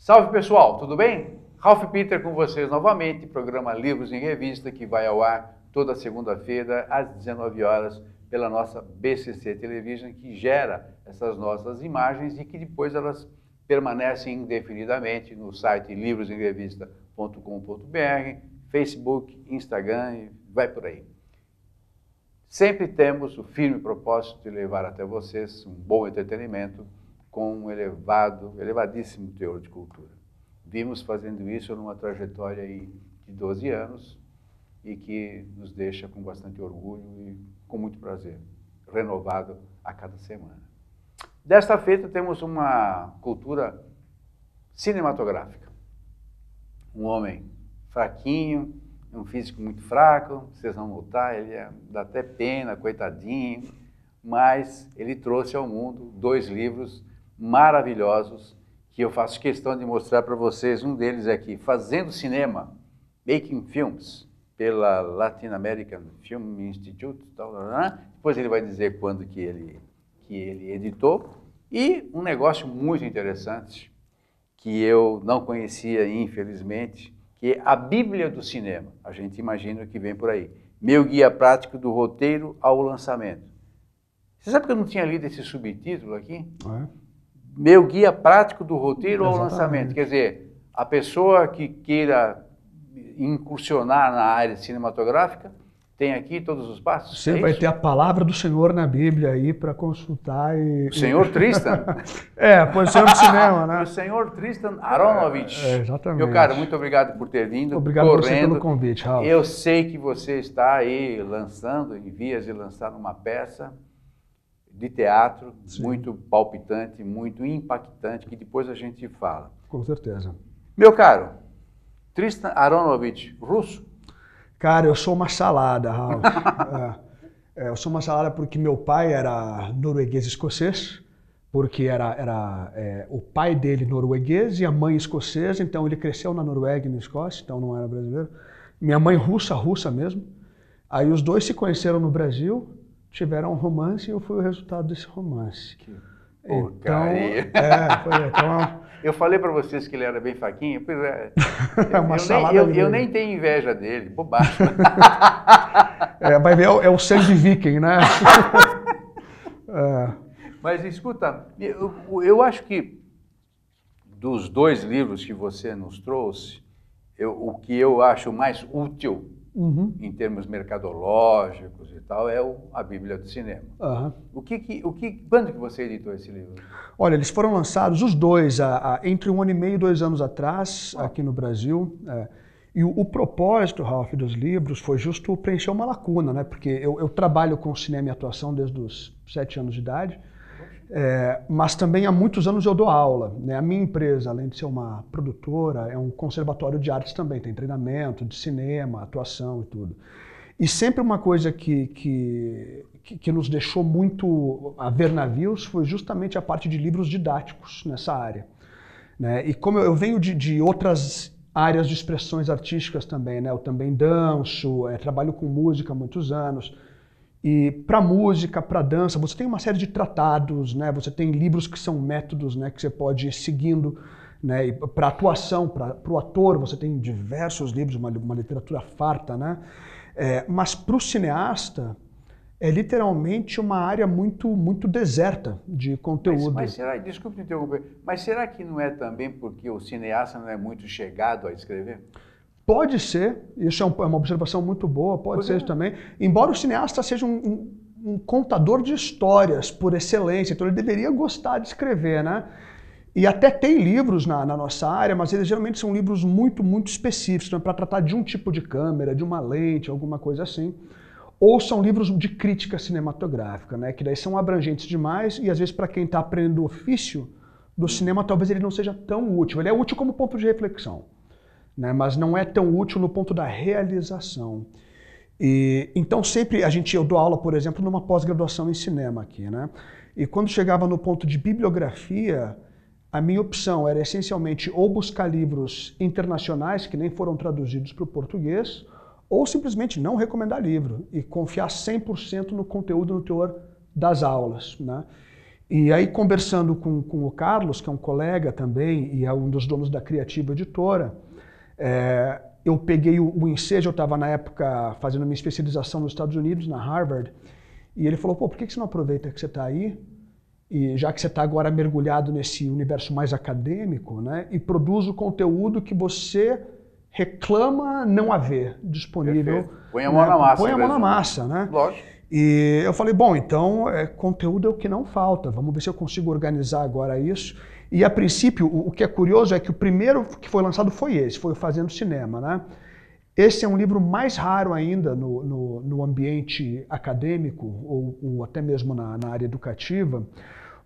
Salve pessoal, tudo bem? Ralph Peter com vocês novamente, programa Livros em Revista, que vai ao ar toda segunda-feira às 19 horas pela nossa BCC Television, que gera essas nossas imagens e que depois elas permanecem indefinidamente no site livrosemrevista.com.br, Facebook, Instagram e vai por aí. Sempre temos o firme propósito de levar até vocês um bom entretenimento com um elevadíssimo teor de cultura. Vimos fazendo isso numa trajetória aí de 12 anos e que nos deixa com bastante orgulho e com muito prazer, renovado a cada semana. Desta feita temos uma cultura cinematográfica. Um homem fraquinho, um físico muito fraco, vocês vão notar, dá até pena, coitadinho, mas ele trouxe ao mundo 2 livros maravilhosos que eu faço questão de mostrar para vocês. Um deles é aqui, Fazendo Cinema, Making Films, pela Latin American Film Institute, depois ele vai dizer quando que ele editou, e um negócio muito interessante que eu não conhecia, infelizmente, que é a Bíblia do Cinema. A gente imagina que vem por aí. Meu guia prático do roteiro ao lançamento. Você sabe que eu não tinha lido esse subtítulo aqui? Meu guia prático do roteiro ao lançamento. Quer dizer, a pessoa que queira incursionar na área cinematográfica tem aqui todos os passos. Você vai ter a palavra do Senhor na Bíblia aí para consultar e... O Senhor Tristan? Pois o Senhor do cinema, né? O Senhor Tristan Aronovich. Exatamente. Meu caro, muito obrigado por ter vindo. Obrigado a você pelo convite, Ralph. Eu sei que você está aí lançando, em vias de lançar uma peça de teatro, sim, muito palpitante, muito impactante, que depois a gente fala. Com certeza. Meu caro, Tristan Aronovich, russo? Cara, eu sou uma salada, Ralph. Eu sou uma salada porque meu pai era norueguês-escocês, porque era o pai dele norueguês e a mãe escocesa, então ele cresceu na Noruega e na Escócia, então não era brasileiro. Minha mãe russa mesmo. Aí os dois se conheceram no Brasil, tiveram um romance e eu fui o resultado desse romance. Que porcaria. Então, eu falei para vocês que ele era bem fraquinho, pois é. Eu nem tenho inveja dele, bobagem. Vai ver, é o sangue viking, né? Mas escuta, eu acho que dos 2 livros que você nos trouxe, o que eu acho mais útil, em termos mercadológicos e tal, é a Bíblia do Cinema. Quando que você editou esse livro? Olha, eles foram lançados, os dois, entre 1 ano e meio e 2 anos atrás, aqui no Brasil. E o propósito, Ralph, dos livros foi justo preencher uma lacuna, né? Porque eu trabalho com cinema e atuação desde os 7 anos de idade, mas também há muitos anos eu dou aula, né? A minha empresa, além de ser uma produtora, é um conservatório de artes também, tem treinamento de cinema, atuação e tudo. E sempre uma coisa que nos deixou muito a ver navios foi justamente a parte de livros didáticos nessa área, né? E como eu venho de outras áreas de expressões artísticas também, né? Eu também danço, trabalho com música há muitos anos. E para música, para dança, você tem uma série de tratados, né? Você tem livros que são métodos, né? Que você pode ir seguindo, né? E para atuação, para o ator, você tem diversos livros, uma literatura farta, né? Mas para o cineasta, é literalmente uma área muito deserta de conteúdo. Mas será, desculpe te interromper, mas será que não é também porque o cineasta não é muito chegado a escrever? Pode ser, isso é uma observação muito boa, pode ser isso também. Embora o cineasta seja um contador de histórias por excelência, então ele deveria gostar de escrever, né? E até tem livros na nossa área, mas eles geralmente são livros muito específicos, né? Para tratar de um tipo de câmera, de uma lente, alguma coisa assim. Ou são livros de crítica cinematográfica, né? Que daí são abrangentes demais e às vezes para quem está aprendendo o ofício do cinema, talvez ele não seja tão útil. Ele é útil como ponto de reflexão, né? Mas não é tão útil no ponto da realização. Então sempre eu dou aula, por exemplo, numa pós-graduação em cinema aqui, né? E quando chegava no ponto de bibliografia, a minha opção era essencialmente ou buscar livros internacionais que nem foram traduzidos para o português, ou simplesmente não recomendar livro e confiar 100% no conteúdo, no teor das aulas, né? E aí, conversando com o Carlos, que é um colega também e é um dos donos da Criativa Editora, eu peguei o ensejo, eu estava na época fazendo minha especialização nos Estados Unidos, na Harvard, e ele falou, pô, por que você não aproveita que você está aí, e já que você está agora mergulhado nesse universo mais acadêmico, né, e produz o conteúdo que você reclama não haver disponível. Perfeito. Põe a mão na massa. Põe a mão na massa, né? Lógico. E eu falei, bom, então conteúdo é o que não falta, vamos ver se eu consigo organizar agora isso. E a princípio, o que é curioso é que o primeiro que foi lançado foi esse, foi o Fazendo Cinema, né? Esse é um livro mais raro ainda no ambiente acadêmico, ou até mesmo na área educativa,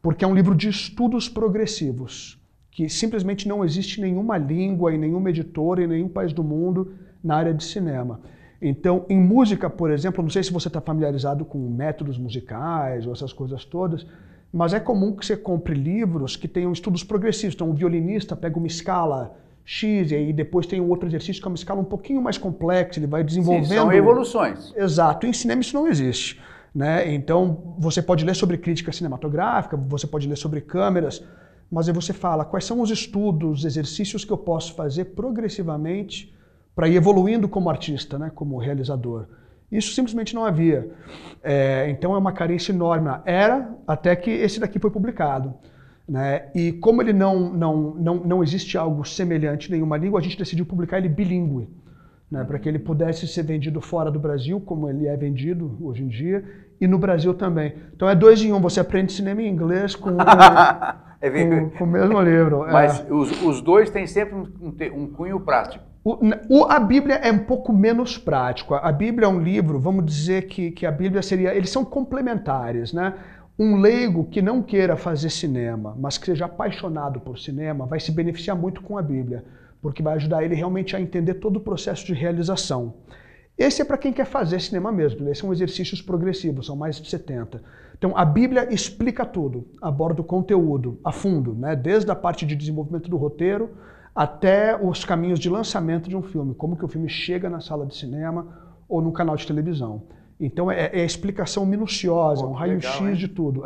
porque é um livro de estudos progressivos, que simplesmente não existe nenhuma língua, e nenhuma editora, em nenhum país do mundo na área de cinema. Então, em música, por exemplo, não sei se você está familiarizado com métodos musicais ou essas coisas todas, mas é comum que você compre livros que tenham estudos progressivos. Então, o violinista pega uma escala X e aí depois tem um outro exercício que é uma escala um pouquinho mais complexa, ele vai desenvolvendo... Sim, são evoluções. Exato. Em cinema isso não existe, né? Então, você pode ler sobre crítica cinematográfica, você pode ler sobre câmeras, mas aí você fala quais são os estudos, exercícios que eu posso fazer progressivamente para ir evoluindo como artista, né, como realizador. Isso simplesmente não havia. Então é uma carência enorme. Era até que esse daqui foi publicado, né? E como ele não existe algo semelhante em nenhuma língua, a gente decidiu publicar ele bilíngue, né, para que ele pudesse ser vendido fora do Brasil, como ele é vendido hoje em dia, e no Brasil também. Então é 2 em 1, você aprende cinema em inglês com o mesmo livro. Mas os dois têm sempre um cunho prático. A Bíblia é um pouco menos prático. A Bíblia é um livro, vamos dizer que a Bíblia seria... Eles são complementares, né? Um leigo que não queira fazer cinema, mas que seja apaixonado por cinema, vai se beneficiar muito com a Bíblia, porque vai ajudar ele realmente a entender todo o processo de realização. Esse é para quem quer fazer cinema mesmo, esses são exercícios progressivos, são mais de 70. Então a Bíblia explica tudo, aborda o conteúdo a fundo, né? Desde a parte de desenvolvimento do roteiro, até os caminhos de lançamento de um filme, como que o filme chega na sala de cinema ou no canal de televisão. Então é a explicação minuciosa, um raio-x de tudo.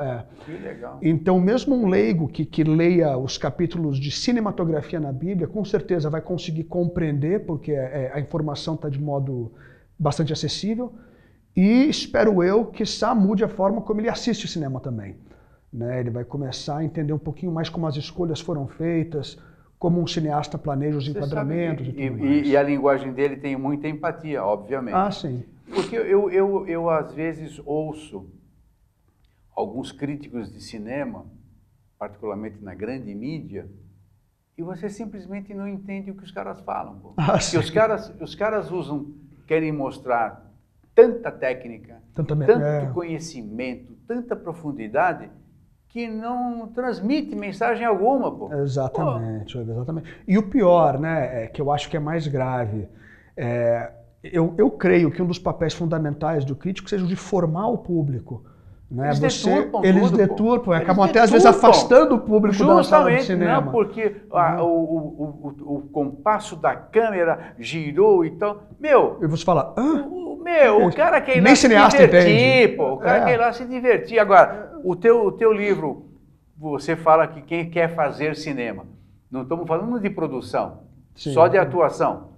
Que legal. Então mesmo um leigo que leia os capítulos de cinematografia na Bíblia, com certeza vai conseguir compreender, porque a informação está de modo bastante acessível, e espero eu que mude a forma como ele assiste cinema também, né? Ele vai começar a entender um pouquinho mais como as escolhas foram feitas, como um cineasta planeja os enquadramentos e tudo mais. E a linguagem dele tem muita empatia, obviamente. Ah, sim. Porque eu às vezes ouço alguns críticos de cinema, particularmente na grande mídia, e você simplesmente não entende o que os caras falam. Pô. Porque os caras querem mostrar tanta técnica, tanto conhecimento, tanta profundidade, que não transmite mensagem alguma, pô. Exatamente, exatamente. E o pior, né, que eu acho que é mais grave, eu creio que um dos papéis fundamentais do crítico seja o de formar o público. Né? Eles deturpam, acabam até às vezes afastando o público da sala de cinema. Não, porque o compasso da câmera girou e tal. E você fala, o cara quer ir lá se divertir, pô. O cara quer ir lá se divertir. Agora, o teu livro, você fala que quem quer fazer cinema. Não estamos falando de produção, só de atuação.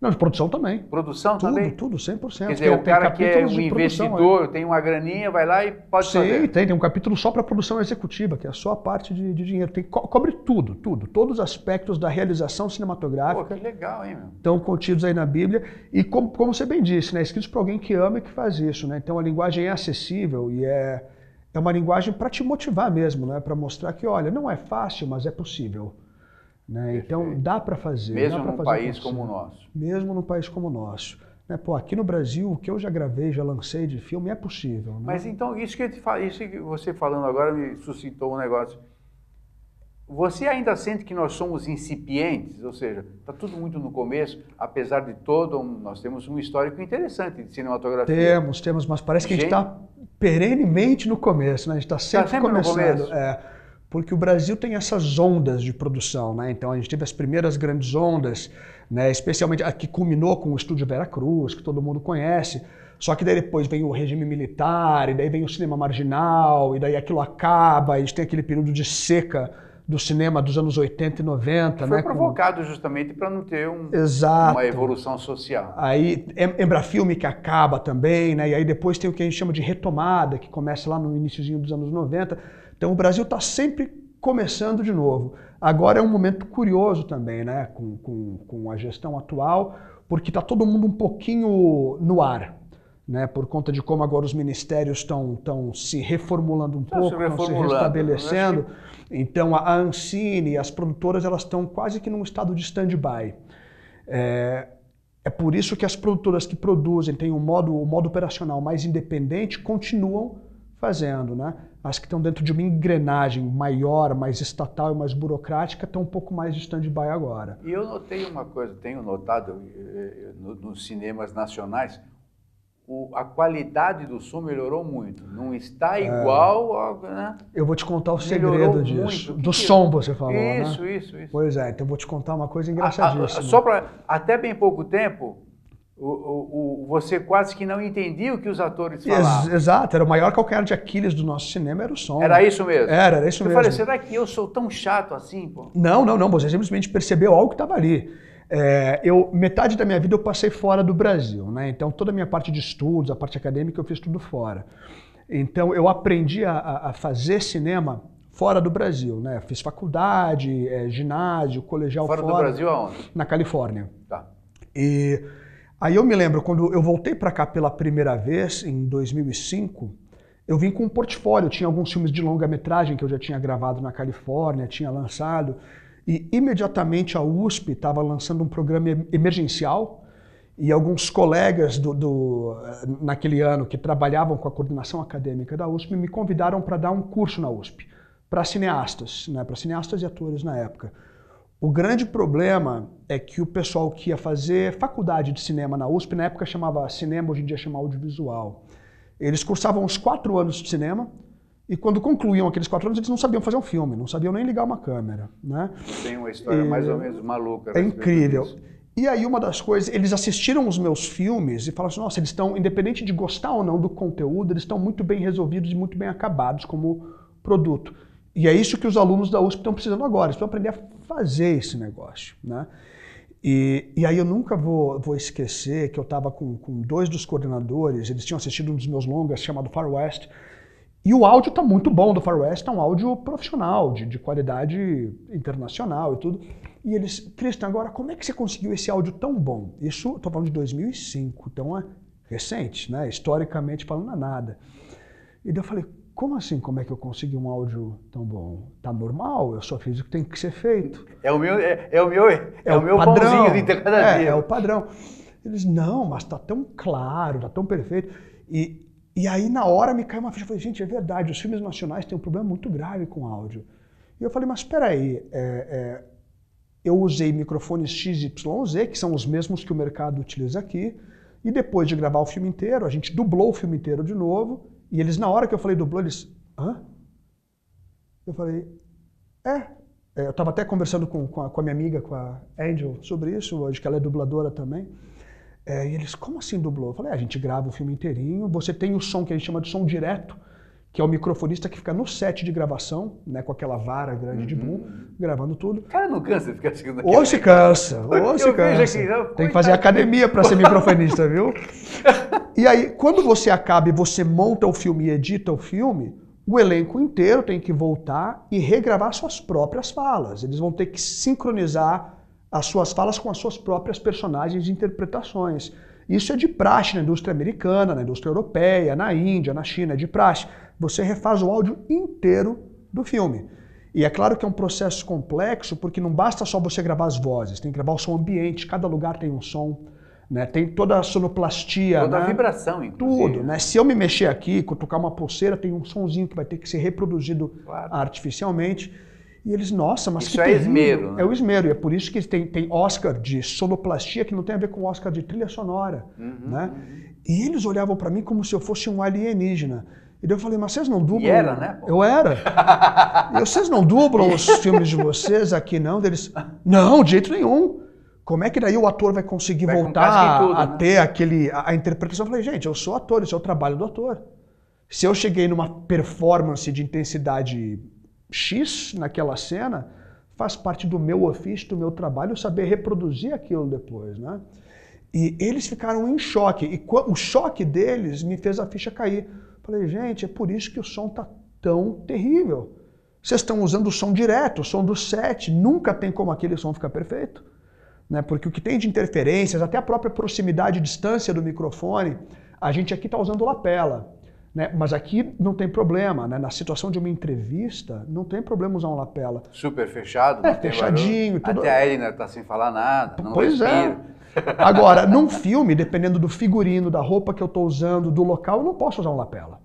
Não, de produção também. Produção também? Tudo, 100%. Quer dizer, o cara que é um investidor, tem uma graninha, vai lá e pode fazer. Tem um capítulo só para produção executiva, que é só a parte de dinheiro. Cobre tudo. Todos os aspectos da realização cinematográfica. Pô, que legal, hein, meu? Estão contidos aí na Bíblia. E como você bem disse, né, escritos para alguém que ama e que faz isso. Né? Então a linguagem é acessível e é uma linguagem para te motivar mesmo, né? Para mostrar que, olha, não é fácil, mas é possível. Né? Então dá para fazer. Mesmo num país como o nosso. Mesmo num país como o nosso. Né? Pô, aqui no Brasil, o que eu já gravei, já lancei de filme é possível. Né? Mas então, isso que você falando agora me suscitou um negócio. Você ainda sente que nós somos incipientes? Ou seja, está tudo muito no começo, apesar de nós temos um histórico interessante de cinematografia. Temos, mas parece que a gente está perenemente no começo, né? A gente está sempre começando. No começo. porque o Brasil tem essas ondas de produção, né? Então a gente teve as primeiras grandes ondas, né? Especialmente a que culminou com o Estúdio Veracruz, que todo mundo conhece. Só que daí depois vem o regime militar, e daí vem o cinema marginal, e daí aquilo acaba, e a gente tem aquele período de seca do cinema dos anos 80 e 90. Foi né? provocado justamente para não ter Exato. uma evolução social. Aí Embrafilme que acaba também, né? E aí depois tem o que a gente chama de retomada, que começa lá no iniciozinho dos anos 90. Então o Brasil está sempre começando de novo. Agora é um momento curioso também, né? Com a gestão atual, porque está todo mundo um pouquinho no ar, né? Por conta de como agora os ministérios estão se reformulando um pouco, estão se restabelecendo. Então a Ancine e as produtoras elas estão quase que num estado de stand-by. É por isso que as produtoras que produzem, têm o modo operacional mais independente, continuam fazendo, né? As que estão dentro de uma engrenagem maior, mais estatal e mais burocrática, estão um pouco mais de stand-by agora. E eu notei uma coisa, tenho notado nos cinemas nacionais, a qualidade do som melhorou muito. Não está igual, né? Eu vou te contar o segredo disso. Do som, você falou, isso, né? Isso. Pois é, então eu vou te contar uma coisa engraçadíssima. Só para até bem pouco tempo, você quase que não entendia o que os atores falavam. Exato, era o maior calcanhar de Aquiles do nosso cinema, era o som. Era isso mesmo? Era isso mesmo. Eu falei, será que eu sou tão chato assim, pô? Não, você simplesmente percebeu algo que estava ali. Metade da minha vida eu passei fora do Brasil, né? Então toda a minha parte de estudos, a parte acadêmica, eu fiz tudo fora. Então eu aprendi a fazer cinema fora do Brasil, né? Fiz faculdade, ginásio, colegial fora. Fora do Brasil aonde? Na Califórnia. Tá. E aí eu me lembro, quando eu voltei para cá pela primeira vez, em 2005, eu vim com um portfólio, tinha alguns filmes de longa-metragem que eu já tinha gravado na Califórnia, tinha lançado, e imediatamente a USP estava lançando um programa emergencial, e alguns colegas naquele ano que trabalhavam com a coordenação acadêmica da USP me convidaram para dar um curso na USP, para cineastas, né, para cineastas e atores na época. O grande problema é que o pessoal que ia fazer faculdade de cinema na USP, na época chamava cinema, hoje em dia chama audiovisual. Eles cursavam uns 4 anos de cinema e quando concluíam aqueles 4 anos eles não sabiam fazer um filme, não sabiam nem ligar uma câmera, né? Tem uma história mais ou menos maluca. É incrível. E aí uma das coisas, eles assistiram os meus filmes e falaram assim, nossa, eles estão, independente de gostar ou não do conteúdo, eles estão muito bem resolvidos e muito bem acabados como produto. E é isso que os alunos da USP estão precisando agora, eles precisam aprender a fazer esse negócio, né? E aí eu nunca vou esquecer que eu estava com 2 dos coordenadores, eles tinham assistido um dos meus longas chamado Far West, e o áudio está muito bom do Far West, é um áudio profissional, de qualidade internacional e tudo. E eles, Christian, agora como é que você conseguiu esse áudio tão bom? Isso, estou falando de 2005, então é recente, né? Historicamente falando, não é nada. E daí eu falei, como assim, como é que eu consegui um áudio tão bom? Tá normal, eu só fiz o que tem que ser feito. É o meu padrão, pãozinho de integrativo. É o padrão. Eles, não, mas tá tão claro, tá tão perfeito. E aí na hora me caiu uma ficha, eu falei, gente, é verdade, os filmes nacionais têm um problema muito grave com áudio. E eu falei, mas espera aí, eu usei microfones XYZ, que são os mesmos que o mercado utiliza aqui, e depois de gravar o filme inteiro, a gente dublou o filme inteiro de novo, e eles, na hora que eu falei dublou, eles, hã? Eu falei, eu estava até conversando com a minha amiga, com a Angel, sobre isso hoje, que ela é dubladora também. E eles, como assim dublou? Eu falei, a gente grava o filme inteirinho, você tem o som que a gente chama de som direto, que é o microfonista que fica no set de gravação, né, com aquela vara grande de boom, gravando tudo. O cara não cansa de ficar seguindo Ou se cansa, ou se cansa. Tem que fazer academia para ser microfonista, viu? E aí, quando você acaba e você monta o filme e edita o filme, o elenco inteiro tem que voltar e regravar suas próprias falas. Eles vão ter que sincronizar as suas falas com as suas próprias personagens e interpretações. Isso é de praxe na indústria americana, na indústria europeia, na Índia, na China, é de praxe. Você refaz o áudio inteiro do filme. E é claro que é um processo complexo, porque não basta só você gravar as vozes, tem que gravar o som ambiente, cada lugar tem um som, né? Tem toda a sonoplastia. Toda né? a vibração, inclusive. Tudo, né? Se eu me mexer aqui, cutucar uma pulseira, tem um sonzinho que vai ter que ser reproduzido artificialmente. E eles, nossa, mas isso que é esmero, né? É o esmero, e é por isso que tem Oscar de sonoplastia que não tem a ver com Oscar de trilha sonora, né? E eles olhavam para mim como se eu fosse um alienígena. E daí eu falei, mas vocês não dublam? E era, né? Eu era. E vocês não dublam os filmes de vocês aqui, não? Deles, não, de jeito nenhum. Como é que daí o ator vai conseguir voltar tudo, a né? ter a interpretação? Eu falei, gente, eu sou ator, esse é o trabalho do ator. Se eu cheguei numa performance de intensidade X naquela cena, faz parte do meu ofício, do meu trabalho, saber reproduzir aquilo depois, né? E eles ficaram em choque. E o choque deles me fez a ficha cair. Falei, gente, é por isso que o som tá tão terrível. Vocês estão usando o som direto, o som do set. Nunca tem como aquele som ficar perfeito. Né? Porque o que tem de interferências, até a própria proximidade e distância do microfone, a gente aqui está usando lapela. Né? Mas aqui não tem problema, né? Na situação de uma entrevista, não tem problema usar um lapela. Super fechado, É, fechadinho. Tudo... Até a Elina está sem falar nada, não pois respira. É. Agora, num filme, dependendo do figurino, da roupa que eu estou usando, do local, eu não posso usar um lapela.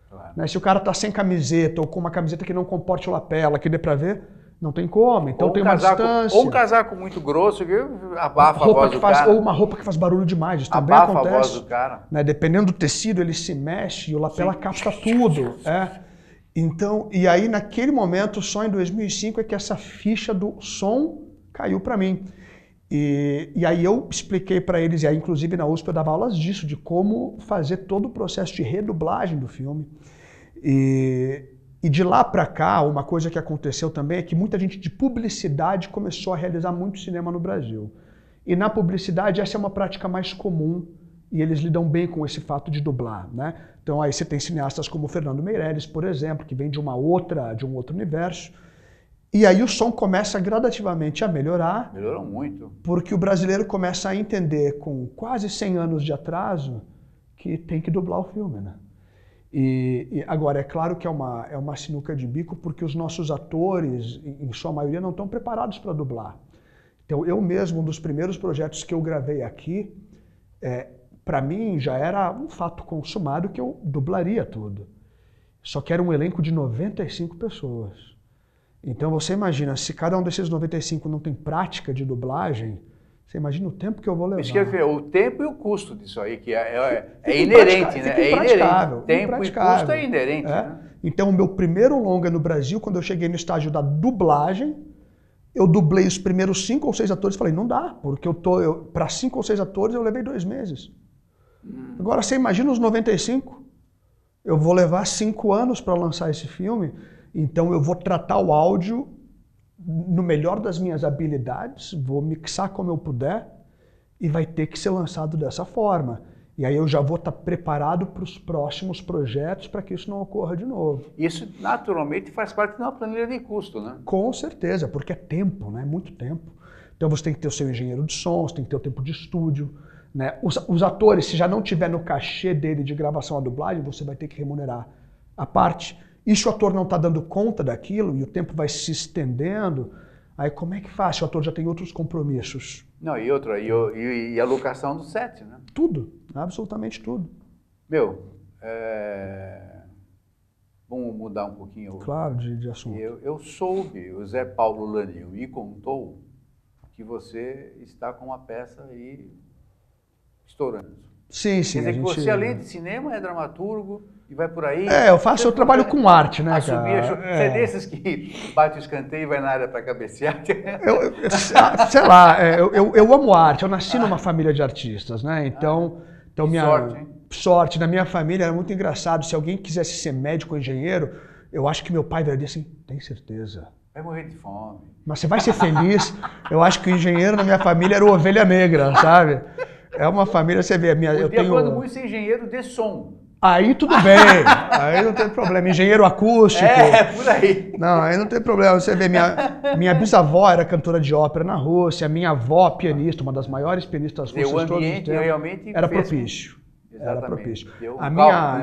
Claro. Né? Se o cara está sem camiseta ou com uma camiseta que não comporte o lapela, que dê para ver, não tem como. Então tem uma distância. Ou um casaco muito grosso que abafa a voz do cara. Ou uma roupa que faz barulho demais, isso também abafa acontece. A voz do cara. Né? Dependendo do tecido, ele se mexe e o lapela capta tudo. Então, e aí naquele momento, só em 2005, é que essa ficha do som caiu para mim. E aí eu expliquei para eles, e aí inclusive na USP eu dava aulas disso, de como fazer todo o processo de redublagem do filme. E de lá para cá, uma coisa que aconteceu também é que muita gente de publicidade começou a realizar muito cinema no Brasil. E na publicidade essa é uma prática mais comum e eles lidam bem com esse fato de dublar, né? Então aí você tem cineastas como o Fernando Meirelles, por exemplo, que vem de um outro universo. E aí o som começa gradativamente a melhorar. Melhorou muito. Porque o brasileiro começa a entender, com quase 100 anos de atraso, que tem que dublar o filme, né? E agora, é claro que é uma sinuca de bico, porque os nossos atores, em sua maioria, não estão preparados para dublar. Então, eu mesmo, um dos primeiros projetos que eu gravei aqui, para mim já era um fato consumado que eu dublaria tudo. Só que era um elenco de 95 pessoas. Então, você imagina, se cada um desses 95 não tem prática de dublagem, você imagina o tempo que eu vou levar. Isso quer dizer, o tempo e o custo disso aí, que é inerente, né? É inerente. Tempo e custo é inerente. Né? Então, o meu primeiro longa no Brasil, quando eu cheguei no estágio da dublagem, eu dublei os primeiros 5 ou 6 atores e falei, não dá, porque para 5 ou 6 atores eu levei 2 meses. Agora, você imagina os 95? Eu vou levar 5 anos para lançar esse filme, então eu vou tratar o áudio no melhor das minhas habilidades, vou mixar como eu puder e vai ter que ser lançado dessa forma. E aí eu já vou estar preparado para os próximos projetos para que isso não ocorra de novo. Isso naturalmente faz parte de uma planilha de custo, né? Com certeza, porque é tempo, né? Muito tempo. Então você tem que ter o seu engenheiro de som, você tem que ter o tempo de estúdio. Né? Os atores, se já não tiver no cachê dele de gravação a dublagem, você vai ter que remunerar a parte. E se o ator não está dando conta daquilo e o tempo vai se estendendo, aí como é que faz se o ator já tem outros compromissos? Não, e a locação do set, né? Tudo, absolutamente tudo. Vamos mudar um pouquinho. Claro, de assunto. Eu soube, o Zé Paulo Lanil me contou que você está com uma peça aí estourando. Sim, sim. Quer dizer que você, além de cinema, é dramaturgo e vai por aí. Eu trabalho com arte, né, cara? Você é desses que bate o escanteio e vai na área para cabecear? Sei lá, eu amo arte, eu nasci numa família de artistas, né? Então minha sorte, hein? Sorte, na minha família era muito engraçado. Se alguém quisesse ser médico ou engenheiro, eu acho que meu pai diria assim, tem certeza. Vai morrer de fome. Mas você vai ser feliz. Eu acho que o engenheiro na minha família era o ovelha negra, sabe? É uma família, você vê, eu tenho... quando muito ser engenheiro de som. Aí tudo bem, aí não tem problema. Engenheiro acústico. Por aí. Não, aí não tem problema. Você vê, minha bisavó era cantora de ópera na Rússia, minha avó pianista, uma das maiores pianistas russas de todos os tempos. Realmente era propício. Exatamente. Era propício.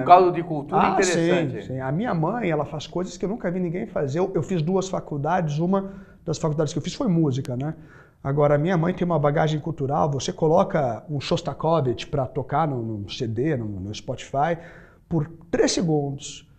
Um caldo de cultura interessante. Sim. A minha mãe, ela faz coisas que eu nunca vi ninguém fazer. Eu fiz 2 faculdades, uma das faculdades que eu fiz foi música, né? Agora, a minha mãe tem uma bagagem cultural, você coloca um Shostakovich para tocar no CD, no Spotify, por 3 segundos.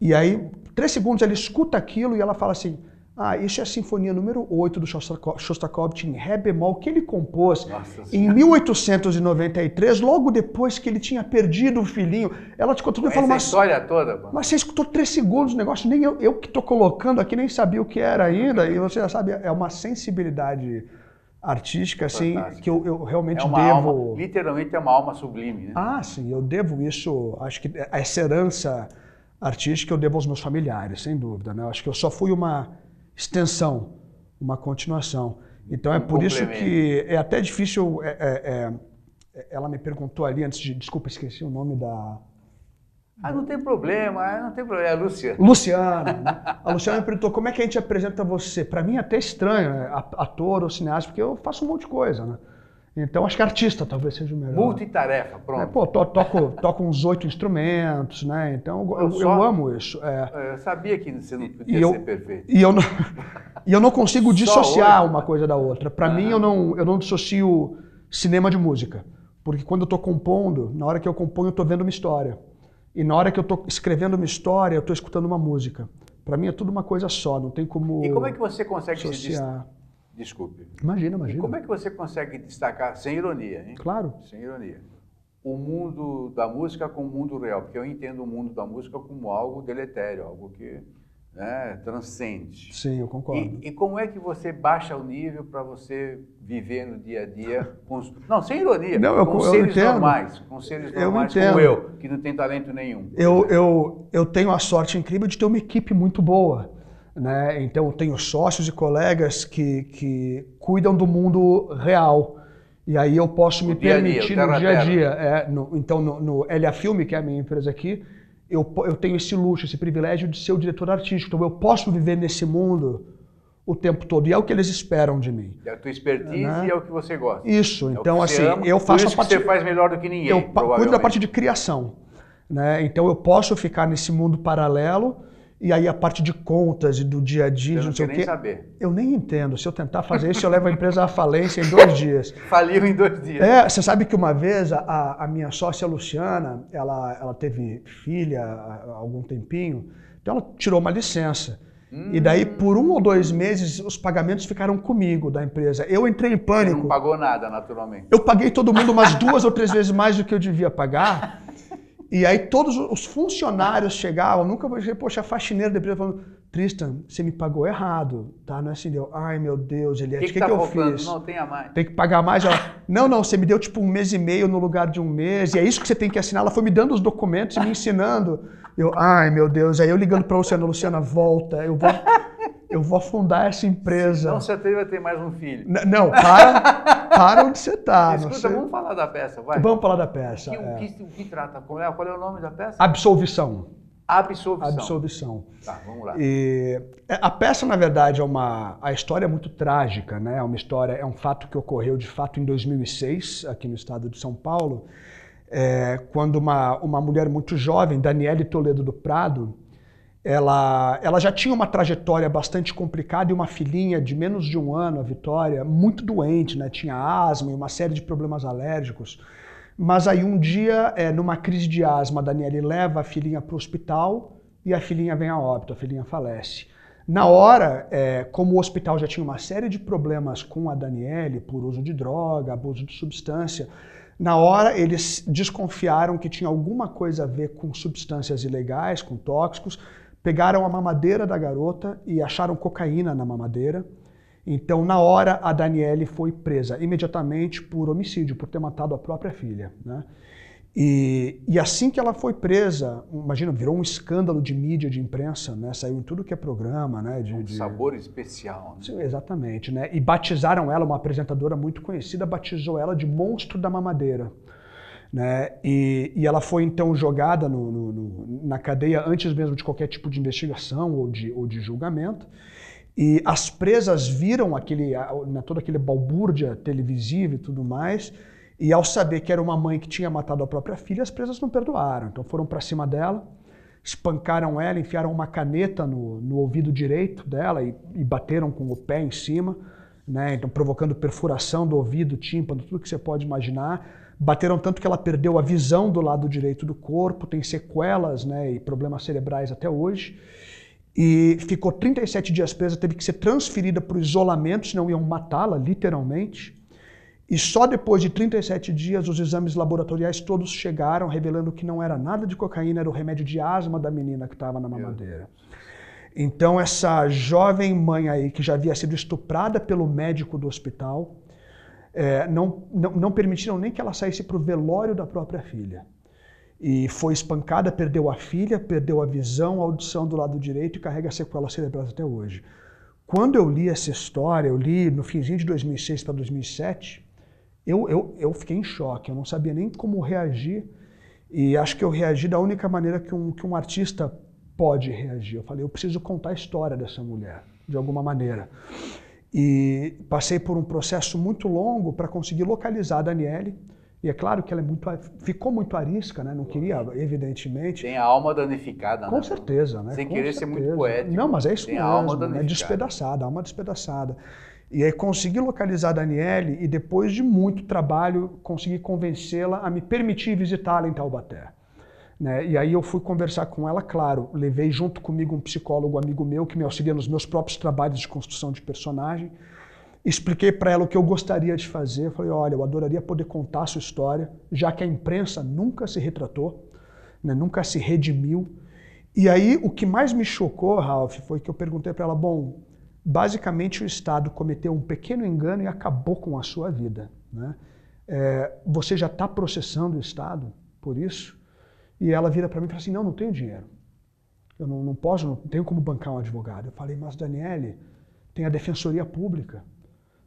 E aí, 3 segundos ela escuta aquilo e ela fala assim, Ah, isso é a Sinfonia número 8 do Shostakovich em Ré bemol, que ele compôs em 1893, logo depois que ele tinha perdido o filhinho. Ela te contou e falou, mas história toda, mano. Mas você escutou 3 segundos o negócio, nem eu que estou colocando aqui nem sabia o que era ainda, e você já sabe, é uma sensibilidade artística, assim, que eu realmente devo... Alma, literalmente é uma alma sublime, né? Ah, sim, eu devo isso, acho que essa herança artística eu devo aos meus familiares, sem dúvida, né? Eu acho que eu só fui uma extensão, uma continuação. Então é por isso que é até difícil... ela me perguntou ali antes de... Desculpa, esqueci o nome da... Ah, não tem problema, não tem problema. É a Luciana. Luciana, né? A Luciana me perguntou como é que a gente apresenta você. Para mim é até estranho, né? Ator ou cineasta, porque eu faço um monte de coisa, né? Então acho que artista talvez seja o melhor. Multitarefa, pronto. Pô, toco uns 8 instrumentos, né? Então eu amo isso. Eu sabia que você não podia ser perfeito. E eu não consigo dissociar uma coisa da outra. Para mim eu não dissocio cinema de música. Porque quando eu estou compondo, na hora que eu componho eu estou vendo uma história. E na hora que eu estou escrevendo uma história, eu estou escutando uma música. Para mim é tudo uma coisa só, não tem como... E como é que você consegue associar? Desculpe. Imagina. E como é que você consegue destacar, sem ironia, hein? Claro. Sem ironia, o mundo da música com o mundo real? Porque eu entendo o mundo da música como algo deletério, algo que transcende. Sim, eu concordo. E como é que você baixa o nível para você viver no dia a dia com não, sem ironia, com seres normais, como eu, que não tem talento nenhum. Eu tenho a sorte incrível de ter uma equipe muito boa, né? Então eu tenho sócios e colegas que cuidam do mundo real. E aí eu posso me permitir no dia a dia. Então no LA Filme, que é a minha empresa aqui, eu tenho esse luxo, esse privilégio de ser o diretor artístico. Então eu posso viver nesse mundo o tempo todo. E é o que eles esperam de mim. É a tua expertise, né? E é o que você gosta. Isso. Então assim, eu faço a parte... Você faz melhor do que ninguém, eu cuido da parte de criação, né? Então eu posso ficar nesse mundo paralelo e aí a parte de contas e do dia a dia, não sei o quê. Saber. Eu nem entendo. Se eu tentar fazer isso, eu levo a empresa à falência em 2 dias. Faliu em 2 dias. Você sabe que uma vez a minha sócia Luciana, ela teve filha há algum tempinho, então ela tirou uma licença. E daí, por 1 ou 2 meses, os pagamentos ficaram comigo da empresa. Eu entrei em pânico. Você não pagou nada, naturalmente. Eu paguei todo mundo umas 2 ou 3 vezes mais do que eu devia pagar. E aí todos os funcionários chegavam, nunca vou dizer, poxa, a faxineira da empresa falando, Tristan, você me pagou errado, tá? Não é assim, deu, ai meu Deus, Eliette, o que eu fiz? Não, tenha mais. Tem que pagar mais? Ela, não, você me deu tipo 1 mês e meio no lugar de 1 mês, e é isso que você tem que assinar. Ela foi me dando os documentos e me ensinando. Eu, ai meu Deus, aí eu ligando pra Luciana, volta, eu vou afundar essa empresa. Não, você vai ter mais um filho. Não, para onde você está. Escuta, vamos falar da peça, vai. Vamos falar da peça. O que trata? Qual é o nome da peça? Absolvição. Absolvição. Tá, vamos lá. E a peça, na verdade, a história é muito trágica, né? É um fato que ocorreu, de fato, em 2006, aqui no estado de São Paulo, quando uma mulher muito jovem, Daniele Toledo do Prado, ela já tinha uma trajetória bastante complicada e uma filhinha de menos de 1 ano, a Vitória, muito doente, né? Tinha asma e uma série de problemas alérgicos. Mas aí um dia, numa crise de asma, a Daniele leva a filhinha para o hospital e a filhinha vem a óbito, a filhinha falece. Na hora, como o hospital já tinha uma série de problemas com a Daniele por uso de droga, abuso de substância, na hora eles desconfiaram que tinha alguma coisa a ver com substâncias ilegais, com tóxicos, pegaram a mamadeira da garota e acharam cocaína na mamadeira. Então, na hora, a Daniele foi presa imediatamente por homicídio, por ter matado a própria filha, né? E assim que ela foi presa, imagina, virou um escândalo de mídia, de imprensa, né? Saiu em tudo que é programa, né? Sabor especial, né? Sim, exatamente, né? E batizaram ela, uma apresentadora muito conhecida, batizou ela de monstro da mamadeira. Né? E ela foi então jogada na cadeia antes mesmo de qualquer tipo de investigação ou de julgamento. E as presas viram toda aquele balbúrdia televisiva e tudo mais, e ao saber que era uma mãe que tinha matado a própria filha, as presas não perdoaram. Então foram para cima dela, espancaram ela, enfiaram uma caneta no ouvido direito dela e bateram com o pé em cima, né? Então provocando perfuração do ouvido, tímpano, tudo que você pode imaginar. Bateram tanto que ela perdeu a visão do lado direito do corpo, tem sequelas, né, e problemas cerebrais até hoje. e ficou 37 dias presa, teve que ser transferida para o isolamento, senão iam matá-la, literalmente. E só depois de 37 dias os exames laboratoriais todos chegaram, revelando que não era nada de cocaína, era o remédio de asma da menina que estava na mamadeira. Então essa jovem mãe aí, que já havia sido estuprada pelo médico do hospital, não permitiram nem que ela saísse para o velório da própria filha. E foi espancada, perdeu a filha, perdeu a visão, a audição do lado direito e carrega sequelas cerebrais até hoje. Quando eu li essa história, eu li no finzinho de 2006 para 2007, eu fiquei em choque, eu não sabia nem como reagir. E acho que eu reagi da única maneira que um artista pode reagir. Eu falei, eu preciso contar a história dessa mulher, de alguma maneira. E passei por um processo muito longo para conseguir localizar a Daniele. E é claro que ela ficou muito arisca, né? Não queria, evidentemente. Tem a alma danificada, Com né? certeza, né? Sem Com querer certeza. ser muito poético. Não, mas é isso tem mesmo, a alma né? danificada. Despedaçada, a alma despedaçada. E aí consegui localizar a Daniele e depois de muito trabalho consegui convencê-la a me permitir visitá-la em Taubaté. Né? E aí eu fui conversar com ela, claro, levei junto comigo um psicólogo amigo meu que me auxilia nos meus próprios trabalhos de construção de personagem. Expliquei para ela o que eu gostaria de fazer. Falei, olha, eu adoraria poder contar a sua história, já que a imprensa nunca se retratou, né, nunca se redimiu. E aí o que mais me chocou, Ralph, foi que eu perguntei para ela, bom, basicamente o Estado cometeu um pequeno engano e acabou com a sua vida. Né? Você já está processando o Estado por isso? E ela vira para mim e fala assim, não tenho dinheiro. Eu não posso, não tenho como bancar um advogado. Eu falei, mas Daniele, tem a Defensoria Pública.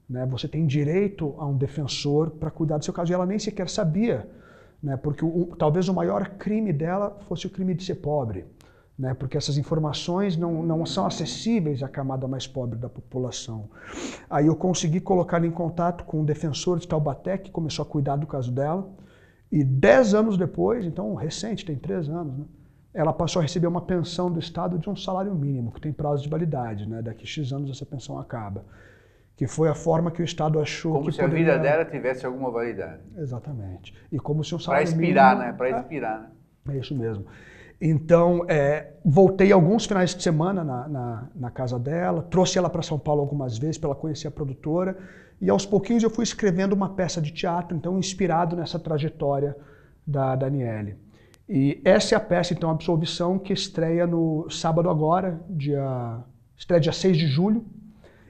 Né? Você tem direito a um defensor para cuidar do seu caso. E ela nem sequer sabia, né? Porque talvez o maior crime dela fosse o crime de ser pobre. Né? Porque essas informações não são acessíveis à camada mais pobre da população. Aí eu consegui colocar em contato com um defensor de Taubaté, que começou a cuidar do caso dela. E 10 anos depois, então recente, tem 3 anos, né? Ela passou a receber uma pensão do Estado de um salário mínimo, que tem prazo de validade. Né? Daqui a X anos essa pensão acaba. Que foi a forma que o Estado achou como que se poderia... a vida dela tivesse alguma validade. Exatamente. E como se um salário mínimo... Para inspirar, mínimo... né? Para inspirar, né? É isso mesmo. Então, voltei alguns finais de semana na casa dela, trouxe ela para São Paulo algumas vezes para ela conhecer a produtora, e aos pouquinhos eu fui escrevendo uma peça de teatro, então inspirado nessa trajetória da Daniele. E essa é a peça, então, Absolvição, que estreia no sábado agora, estreia dia 6 de julho.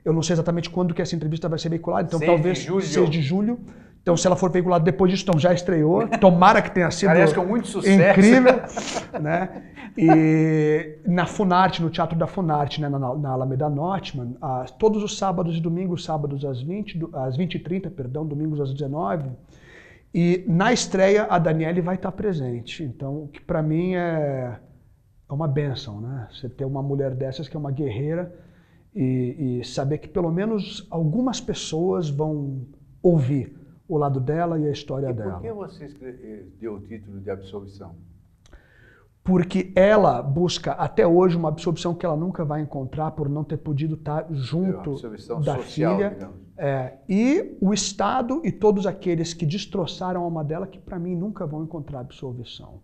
Eu não sei exatamente quando que essa entrevista vai ser veiculada, então talvez 6 de julho. Então, se ela for veiculada depois disso, então já estreou. Tomara que tenha sido com muito sucesso. Incrível. Né? E na Funarte, no Teatro da Funarte, né, na Alameda Notman, todos os sábados e domingos, sábados às 20h30, domingos às 19h. E na estreia, a Daniele vai estar presente. Então, o que para mim é uma bênção, né? Você ter uma mulher dessas que é uma guerreira e saber que pelo menos algumas pessoas vão ouvir o lado dela e a história dela. Por que você deu o título de Absolvição? Porque ela busca até hoje uma absolvição que ela nunca vai encontrar por não ter podido estar junto da social, filha. E o Estado e todos aqueles que destroçaram a alma dela, que para mim nunca vão encontrar absolvição.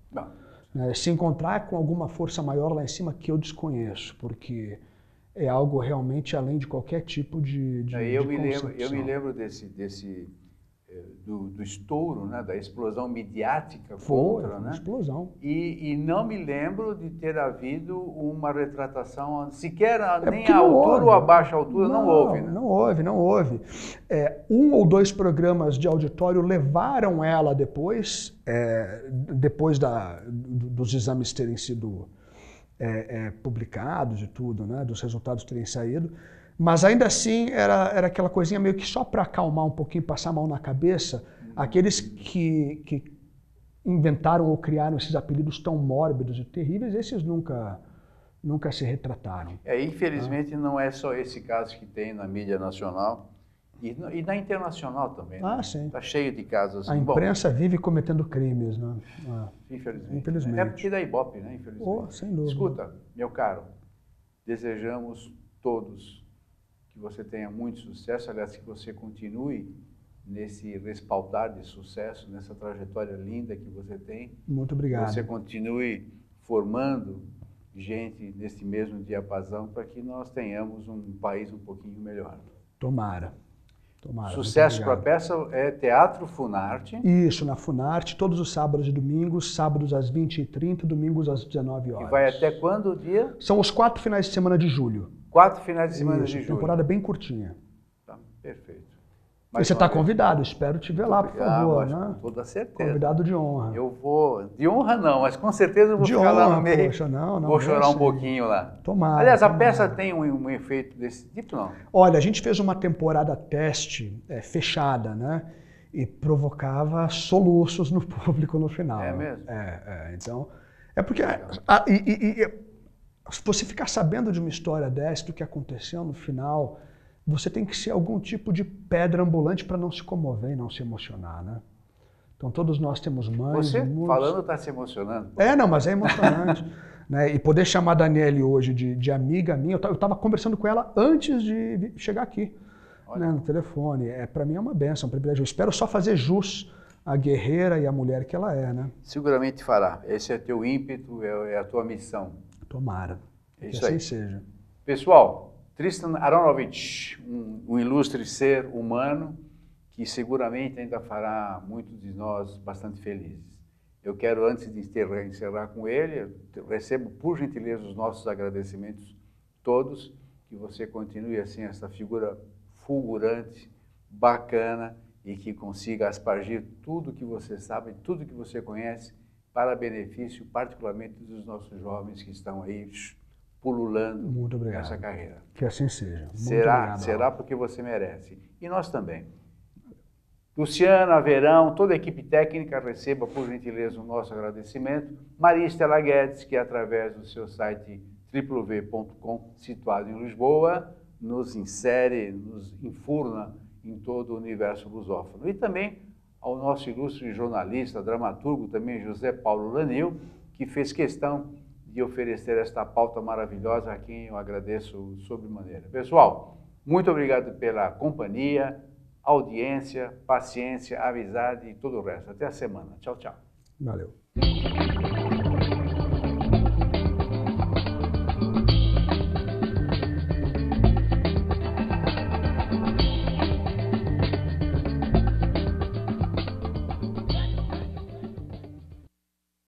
Se encontrar com alguma força maior lá em cima que eu desconheço, porque é algo realmente além de qualquer tipo de eu me lembro do estouro, né, da explosão midiática contra, né? Explosão. E não me lembro de ter havido uma retratação, sequer nem à altura ou a baixa altura, não houve. Né? Não houve. 1 ou 2 programas de auditório levaram ela depois dos exames terem sido publicados e tudo, né, dos resultados terem saído. Mas ainda assim era aquela coisinha meio que só para acalmar um pouquinho, passar a mão na cabeça, aqueles que inventaram ou criaram esses apelidos tão mórbidos e terríveis, esses nunca se retrataram. Infelizmente não é só esse caso que tem na mídia nacional e na internacional também. Né? Sim. Está cheio de casos assim. A imprensa vive cometendo crimes, né? Infelizmente. É porque da Ibope, né? Infelizmente. Sem dúvida. Escuta, meu caro, desejamos todos que você tenha muito sucesso, aliás, que você continue nesse respaldar de sucesso, nessa trajetória linda que você tem. Muito obrigado. Que você continue formando gente nesse mesmo diapasão para que nós tenhamos um país um pouquinho melhor. Tomara. Tomara. Sucesso para a peça é Teatro Funarte. Isso, na Funarte, todos os sábados e domingos, sábados às 20h30, domingos às 19 horas. E vai até quando o dia? São os 4 finais de semana de julho. 4 finais de semana Isso, de julho. Temporada bem curtinha. Tá, perfeito. E você está convidado, espero te ver lá, por favor. Né? Com toda certeza. Convidado de honra. Eu vou, de honra não, mas com certeza eu vou de ficar honra, lá no meio, poxa, não, vou chorar um pouquinho lá. Tomara. Aliás, a tomara. peça tem um efeito desse tipo, não? Olha, a gente fez uma temporada teste fechada, né? E provocava soluços no público no final. É mesmo? Então, é porque se você ficar sabendo de uma história dessa, do que aconteceu no final, você tem que ser algum tipo de pedra ambulante para não se comover e não se emocionar, né? Então todos nós temos mães. Você falando está se emocionando. Não, mas é emocionante. Né? E poder chamar a Daniele hoje de amiga minha, eu estava conversando com ela antes de chegar aqui, né, no telefone. Para mim é uma benção, um privilégio. Eu espero só fazer jus à guerreira e à mulher que ela é, né? Seguramente fará. Esse é teu ímpeto, é a tua missão. Tomara. É isso que assim aí. seja. Pessoal, Tristan Aronovich, um ilustre ser humano que seguramente ainda fará muitos de nós bastante felizes. Eu quero, antes de encerrar com ele, recebo por gentileza os nossos agradecimentos todos, que você continue assim, essa figura fulgurante, bacana, e que consiga aspargir tudo que você sabe, tudo que você conhece, para benefício particularmente dos nossos jovens que estão aí pululando nessa carreira. Que assim seja. Será porque você merece. E nós também. Luciana, Verão, toda a equipe técnica, receba por gentileza o nosso agradecimento. Maria Estela Guedes, que através do seu site www.com, situado em Lisboa, nos insere, nos enfurna em todo o universo lusófono. E também ao nosso ilustre jornalista, dramaturgo também, José Paulo Lanil, que fez questão de oferecer esta pauta maravilhosa, a quem eu agradeço sobremaneira. Pessoal, muito obrigado pela companhia, audiência, paciência, amizade e todo o resto. Até a semana. Tchau, tchau. Valeu.